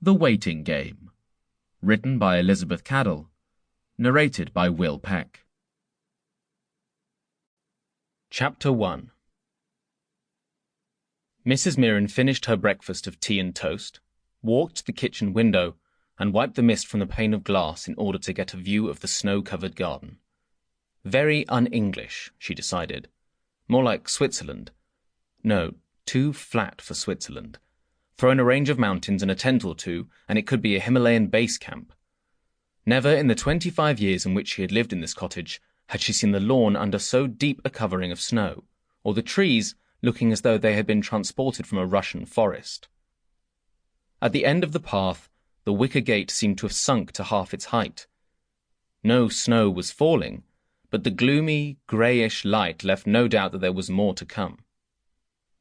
The Waiting Game. Written by Elizabeth Cadell. Narrated by Peck. Chapter 1. Mrs. Mirren finished her breakfast of tea and toast, walked to the kitchen window, and wiped the mist from the pane of glass in order to get a view of the snow-covered garden. Very un-English, she decided. More like Switzerland. No, too flat for Switzerland. Throw in a range of mountains and a tent or two, and it could be a Himalayan base camp. Never in the 25 years in which she had lived in this cottage had she seen the lawn under so deep a covering of snow, or the trees looking as though they had been transported from a Russian forest. At the end of the path, the wicker gate seemed to have sunk to half its height. No snow was falling, but the gloomy, greyish light left no doubt that there was more to come.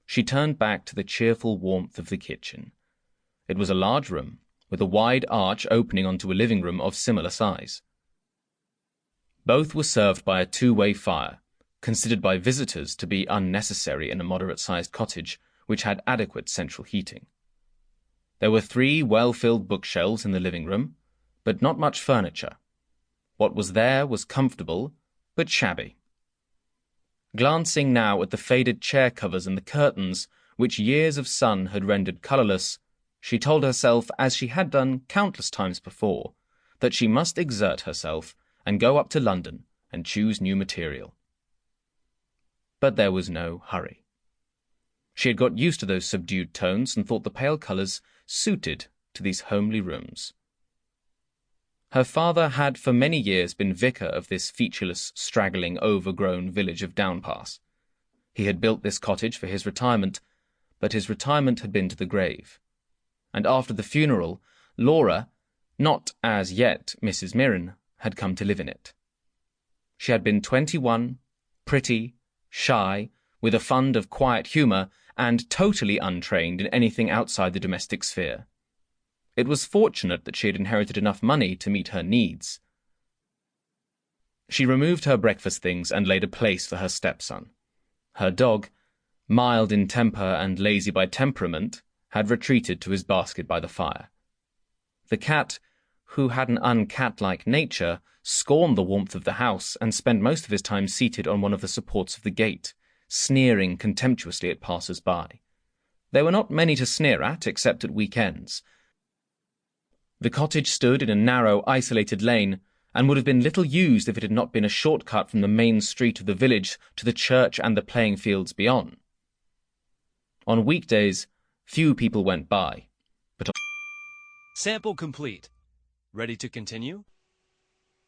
She turned back to the cheerful warmth of the kitchen. It was a large room, with a wide arch opening onto a living room of similar size. Both were served by a two-way fire, considered by visitors to be unnecessary in a moderate-sized cottage which had adequate central heating. There were 3 well-filled bookshelves in the living room, but not much furniture. What was there was comfortable, but shabby. Glancing now at the faded chair covers and the curtains, which years of sun had rendered colourless, she told herself, as she had done countless times before, that she must exert herself and go up to London and choose new material. But there was no hurry. She had got used to those subdued tones and thought the pale colours suited to these homely rooms. Her father had for many years been vicar of this featureless, straggling, overgrown village of Downpass. He had built this cottage for his retirement, but his retirement had been to the grave. And after the funeral, Laura, not as yet Mrs. Mirren, had come to live in it. She had been 21, pretty, shy, with a fund of quiet humour, and totally untrained in anything outside the domestic sphere. It was fortunate that she had inherited enough money to meet her needs. She removed her breakfast things and laid a place for her stepson. Her dog, mild in temper and lazy by temperament, had retreated to his basket by the fire. The cat, who had an uncat-like nature, scorned the warmth of the house and spent most of his time seated on one of the supports of the gate, sneering contemptuously at passers-by. There were not many to sneer at, except at weekends. The cottage stood in a narrow, isolated lane, and would have been little used if it had not been a shortcut from the main street of the village to the church and the playing fields beyond. On weekdays, few people went by, but Sample complete. Ready to continue?